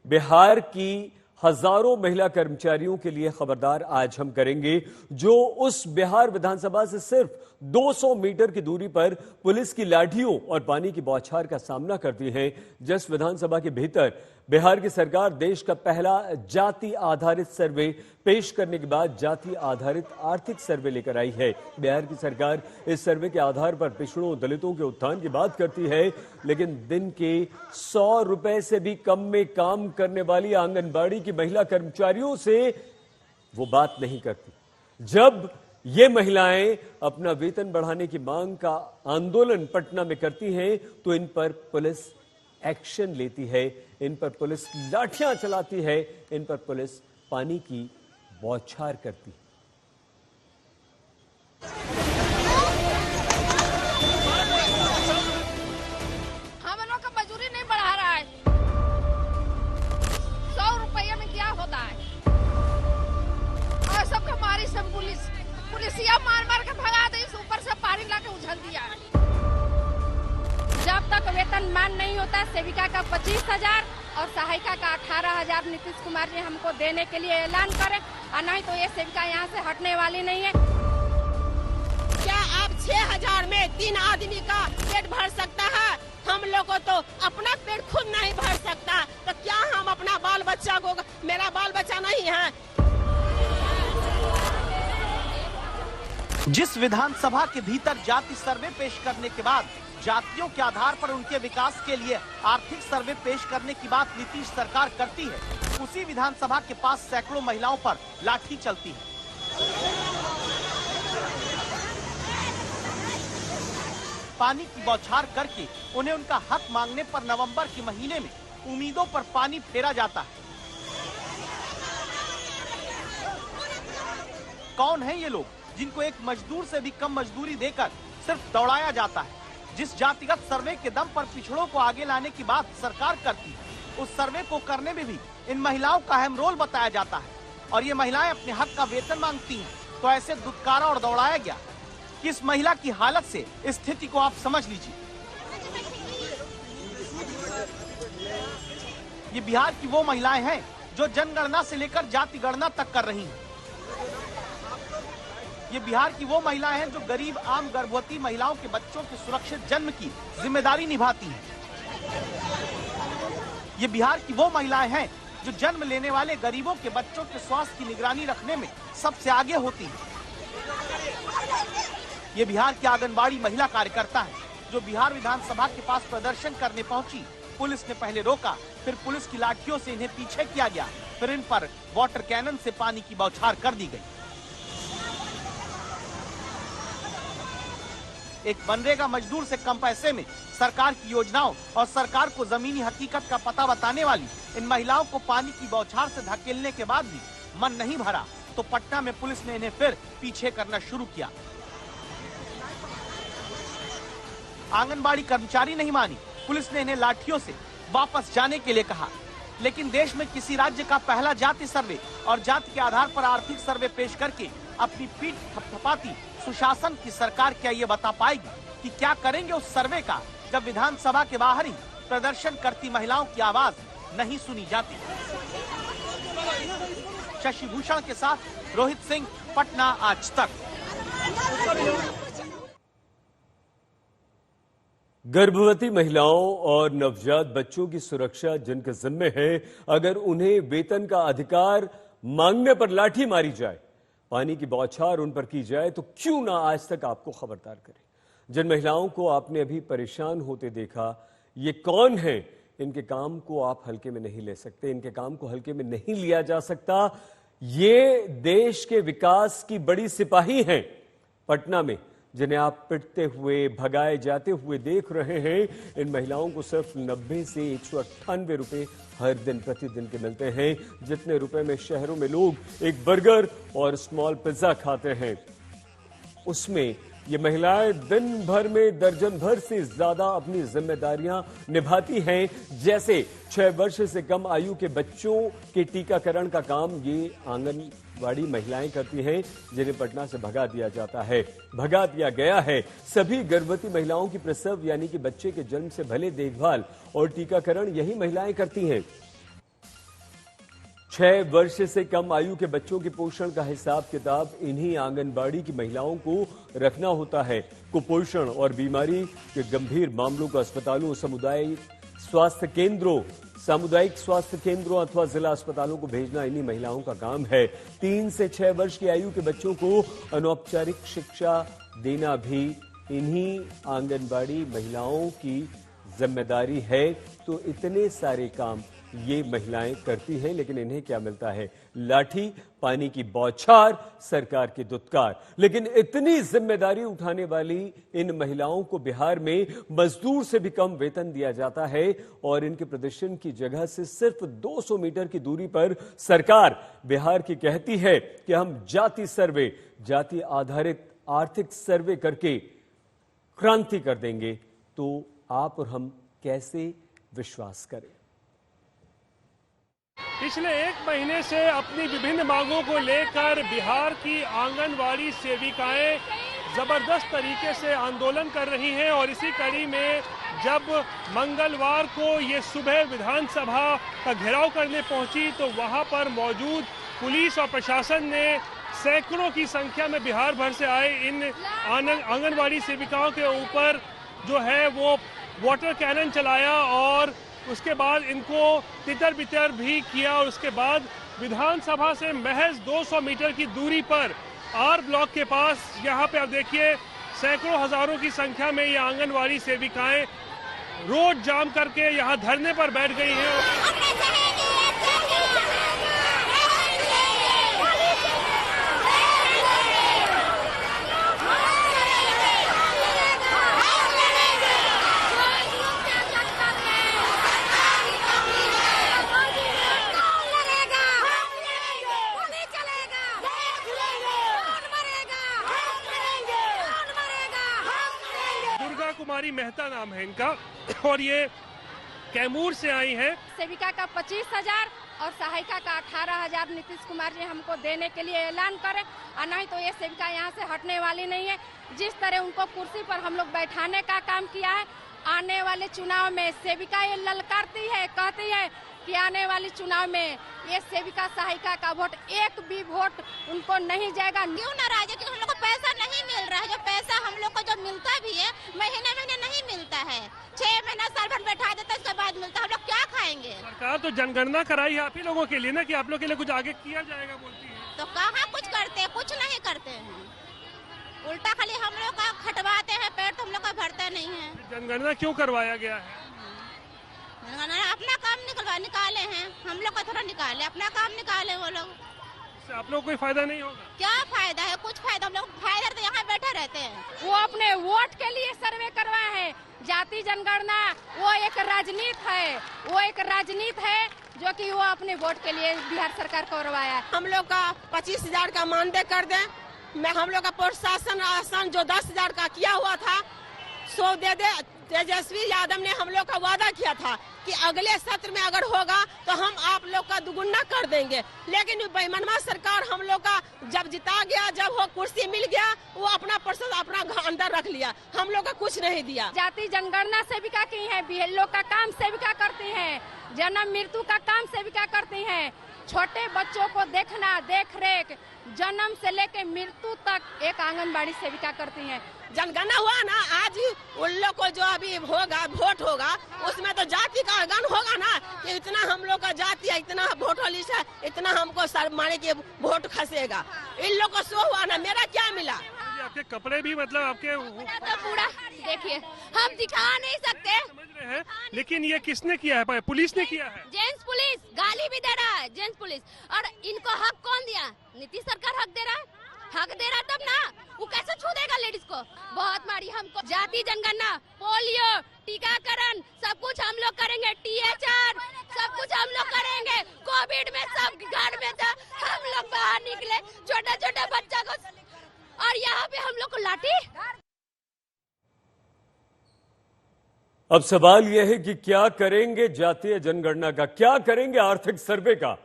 बिहार की हजारों महिला कर्मचारियों के लिए खबरदार आज हम करेंगे, जो उस बिहार विधानसभा से सिर्फ 200 मीटर की दूरी पर पुलिस की लाठियों और पानी की बौछार का सामना करती हैं। जिस विधानसभा के भीतर बिहार की सरकार देश का पहला जाति आधारित सर्वे पेश करने के बाद जाति आधारित आर्थिक सर्वे लेकर आई है। बिहार की सरकार इस सर्वे के आधार पर पिछड़ों दलितों के उत्थान की बात करती है, लेकिन दिन के 100 रुपए से भी कम में काम करने वाली आंगनबाड़ी की महिला कर्मचारियों से वो बात नहीं करती। जब ये महिलाएं अपना वेतन बढ़ाने की मांग का आंदोलन पटना में करती हैं, तो इन पर पुलिस एक्शन लेती है, इन पर पुलिस लाठियां चलाती है, इन पर पुलिस पानी की बौछार करती है। हम लोग का मजदूरी नहीं बढ़ा रहा है। 100 रुपये में क्या होता है? और सबका मारी सब पुलिसिया मार मार के भगा दी, ऊपर से पानी ला के उछल दिया। जब तक वेतन मान नहीं होता, सेविका का 25,000 और सहायिका का 18,000 नीतीश कुमार जी हमको देने के लिए ऐलान करें, और नहीं तो ये सेविका यहाँ से हटने वाली नहीं है। क्या आप 6,000 में 3 आदमी का पेट भर सकता है? हम लोग को तो अपना पेट खुद नहीं भर सकता, तो क्या हम अपना बाल बच्चा को, मेरा बाल बच्चा नहीं है। जिस विधानसभा के भीतर जाति सर्वे पेश करने के बाद जातियों के आधार पर उनके विकास के लिए आर्थिक सर्वे पेश करने की बात नीतीश सरकार करती है, उसी विधानसभा के पास सैकड़ों महिलाओं पर लाठी चलती है। पानी की बौछार करके उन्हें उनका हक मांगने पर नवंबर के महीने में उम्मीदों पर पानी फेरा जाता है। कौन है ये लोग जिनको एक मजदूर से भी कम मजदूरी देकर सिर्फ दौड़ाया जाता है? जिस जातिगत सर्वे के दम पर पिछड़ों को आगे लाने की बात सरकार करती है, उस सर्वे को करने में भी इन महिलाओं का अहम रोल बताया जाता है, और ये महिलाएं अपने हक का वेतन मांगती हैं। तो ऐसे दुत्कारा और दौड़ाया गया कि इस महिला की हालत से स्थिति को आप समझ लीजिए। ये बिहार की वो महिलाएं हैं जो जनगणना से लेकर जाति गणना तक कर रही हैं। ये बिहार की वो महिलाएं हैं जो गरीब आम गर्भवती महिलाओं के बच्चों के सुरक्षित जन्म की जिम्मेदारी निभाती हैं। ये बिहार की वो महिलाएं हैं जो जन्म लेने वाले गरीबों के बच्चों के स्वास्थ्य की निगरानी रखने में सबसे आगे होती हैं। ये बिहार की आंगनबाड़ी महिला कार्यकर्ता है जो बिहार विधानसभा के पास प्रदर्शन करने पहुंची। पुलिस ने पहले रोका, फिर पुलिस की लाठियों से इन्हें पीछे किया गया, फिर इन पर वाटर कैनन से पानी की बौछार कर दी गई। एक मनरेगा मजदूर से कम पैसे में सरकार की योजनाओं और सरकार को जमीनी हकीकत का पता बताने वाली इन महिलाओं को पानी की बौछार से धकेलने के बाद भी मन नहीं भरा, तो पटना में पुलिस ने इन्हें फिर पीछे करना शुरू किया। आंगनबाड़ी कर्मचारी नहीं मानी, पुलिस ने इन्हें लाठियों से वापस जाने के लिए कहा। लेकिन देश में किसी राज्य का पहला जाति सर्वे और जाति के आधार पर आर्थिक सर्वे पेश करके अपनी पीठ थपथपाती सुशासन की सरकार क्या ये बता पाएगी कि क्या करेंगे उस सर्वे का, जब विधानसभा के बाहर ही प्रदर्शन करती महिलाओं की आवाज नहीं सुनी जाती। शशि भूषण के साथ रोहित सिंह, पटना आज तक। गर्भवती महिलाओं और नवजात बच्चों की सुरक्षा जिनके जिम्मे है, अगर उन्हें वेतन का अधिकार मांगने पर लाठी मारी जाए, पानी की बौछार उन पर की जाए, तो क्यों ना आज तक आपको खबरदार करें। जिन महिलाओं को आपने अभी परेशान होते देखा, ये कौन है? इनके काम को आप हल्के में नहीं ले सकते, इनके काम को हल्के में नहीं लिया जा सकता। ये देश के विकास की बड़ी सिपाही हैं। पटना में जिन्हें आप पिटते हुए, भगाए जाते हुए देख रहे हैं, इन महिलाओं को सिर्फ 90 से 198 रुपए हर दिन प्रतिदिन के मिलते हैं, जितने रुपए में शहरों में लोग एक बर्गर और स्मॉल पिज्जा खाते हैं। उसमें ये महिलाएं दिन भर में दर्जन भर से ज्यादा अपनी जिम्मेदारियां निभाती हैं। जैसे 6 वर्ष से कम आयु के बच्चों के टीकाकरण का काम ये आंगनबाड़ी महिलाएं करती हैं, जिन्हें पटना से भगा दिया जाता है, भगा दिया गया है। सभी गर्भवती महिलाओं की प्रसव यानी कि बच्चे के जन्म से भले देखभाल और टीकाकरण यही महिलाएं करती हैं। 6 वर्ष से कम आयु के बच्चों के पोषण का हिसाब किताब इन्हीं आंगनबाड़ी की महिलाओं को रखना होता है। कुपोषण और बीमारी के गंभीर मामलों को अस्पतालों, सामुदायिक स्वास्थ्य केंद्रों अथवा जिला अस्पतालों को भेजना इन्हीं महिलाओं का काम है। 3 से 6 वर्ष की आयु के बच्चों को अनौपचारिक शिक्षा देना भी इन्हीं आंगनबाड़ी महिलाओं की जिम्मेदारी है। तो इतने सारे काम ये महिलाएं करती हैं, लेकिन इन्हें क्या मिलता है? लाठी, पानी की बौछार, सरकार की दुत्कार। लेकिन इतनी जिम्मेदारी उठाने वाली इन महिलाओं को बिहार में मजदूर से भी कम वेतन दिया जाता है और इनके प्रदर्शन की जगह से सिर्फ 200 मीटर की दूरी पर सरकार बिहार की कहती है कि हम जाति आधारित आर्थिक सर्वे करके क्रांति कर देंगे। तो आप और हम कैसे विश्वास करें? पिछले 1 महीने से अपनी विभिन्न मांगों को लेकर बिहार की आंगनवाड़ी सेविकाएं जबरदस्त तरीके से आंदोलन कर रही हैं और इसी कड़ी में जब मंगलवार को ये सुबह विधानसभा का घेराव करने पहुंची तो वहां पर मौजूद पुलिस और प्रशासन ने सैकड़ों की संख्या में बिहार भर से आए इन आंगनवाड़ी सेविकाओं के ऊपर जो है वो वाटर कैनन चलाया और उसके बाद इनको तितर बितर भी किया और उसके बाद विधानसभा से महज 200 मीटर की दूरी पर आर ब्लॉक के पास यहाँ पे आप देखिए सैकड़ों हजारों की संख्या में ये आंगनवाड़ी सेविकाएं रोड जाम करके यहाँ धरने पर बैठ गई हैं। कुमारी मेहता नाम है इनका और ये कैमूर से आई हैं। सेविका का 25,000 और सहायिका का 18,000 नीतीश कुमार जी हमको देने के लिए ऐलान करे और नहीं तो ये सेविका यहाँ से हटने वाली नहीं है। जिस तरह उनको कुर्सी पर हम लोग बैठाने का काम किया है, आने वाले चुनाव में सेविका ये ललकारती है, कहती है कि आने वाले चुनाव में ये सेविका सहायिका का वोट एक भी वोट उनको नहीं जाएगा। क्यों नाराज है? क्योंकि हम लोग को पैसा नहीं मिल रहा है। जो पैसा हम लोग को जो मिलता भी है महीने नहीं मिलता है। 6 महीना साल भर बैठा देता है, उसके बाद मिलता है। हम लोग क्या खाएंगे? सरकार तो जनगणना कराई है आप ही लोगों के लिए ना कि आप लोग के लिए कुछ आगे किया जाएगा बोलती है। तो कहाँ कुछ करते हैं? कुछ नहीं करते हैं, उल्टा खाली हम लोग का खटवाते हैं, पेट हम लोग का भरते नहीं है। जनगणना क्यों करवाया गया है? अपना काम निकाले हैं, हम लोग का थोड़ा निकाले, अपना काम निकाले वो लोग। आप लोग कोई फायदा नहीं होगा? क्या फायदा है? कुछ फायदा, हम लोग फायदा तो यहाँ बैठे रहते हैं। वो अपने वोट के लिए सर्वे करवाए हैं। जाति जनगणना वो एक राजनीति है जो कि वो अपने वोट के लिए बिहार सरकार को करवाया है। हम लोग का 25,000 का मानदेय कर दें, मैं हम लोग का प्रोत्साहन आसन जो 10,000 का किया हुआ था 100 दे दे। तेजस्वी यादव ने हम लोग का वादा किया था कि अगले सत्र में अगर होगा तो हम आप लोग का दुगुना कर देंगे, लेकिन बेईमानवा सरकार हम लोग का जब जिता गया, जब वो कुर्सी मिल गया, वो अपना पर्सन अपना अंदर रख लिया, हम लोग का कुछ नहीं दिया। जाति जनगणना सेविका की है, बीएलओ का काम सेविका करती है, जन्म मृत्यु का काम सेविका करती है, छोटे बच्चों को देखना, देख रेख, जन्म से लेकर मृत्यु तक एक आंगनबाड़ी सेविका करती हैं। जनगणना हुआ ना, आज उन लोग को जो अभी होगा वोट होगा उसमें तो जाति का गण होगा ना कि इतना हम लोग का जाति है, इतना वोटर लिस्ट है, इतना हमको सर माने के वोट खसेगा। इन लोग को शो हुआ ना, मेरा क्या मिला? आपके कपड़े भी मतलब आपके तो पूरा देखिए हम दिखा नहीं सकते, समझ रहे हैं, लेकिन ये किसने किया है? पुलिस ने किया है। जेंट्स पुलिस गाली भी दे रहा है, जेंट्स पुलिस। और इनको हक कौन दिया? नीतीश सरकार हक दे रहा है। हक दे रहा तब ना, वो कैसे छू देगा लेडीज को? बहुत मारी हमको। जाति जनगणना, पोलियो, टीकाकरण सब कुछ हम लोग करेंगे, THR सब कुछ हम लोग करेंगे। कोविड में सब घर में था, हम लोग बाहर निकले, छोटा छोटा बच्चा को, और यहाँ पे हम लोग को लाठी। अब सवाल यह है कि क्या करेंगे जातीय जनगणना का, क्या करेंगे आर्थिक सर्वे का,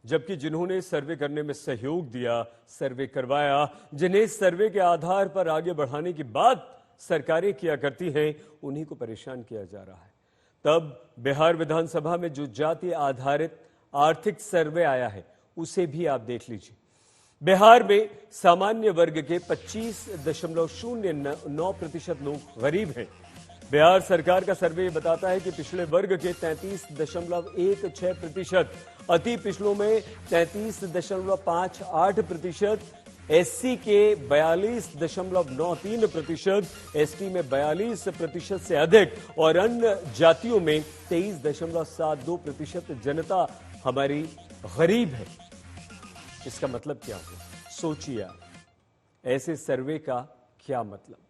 जबकि जिन्होंने सर्वे करने में सहयोग दिया, सर्वे करवाया, जिन्हें सर्वे के आधार पर आगे बढ़ाने की बात सरकारें किया करती हैं, उन्हीं को परेशान किया जा रहा है। तब बिहार विधानसभा में जो जाति आधारित आर्थिक सर्वे आया है, उसे भी आप देख लीजिए। बिहार में सामान्य वर्ग के 25.09% लोग गरीब हैं। बिहार सरकार का सर्वे बताता है कि पिछड़े वर्ग के 33.16%, अति पिछड़ों में 33.58%, एससी के 42.93%, एसटी में 42% से अधिक और अन्य जातियों में 23.72% जनता हमारी गरीब है। इसका मतलब क्या हुआ? सोचिए आप, ऐसे सर्वे का क्या मतलब?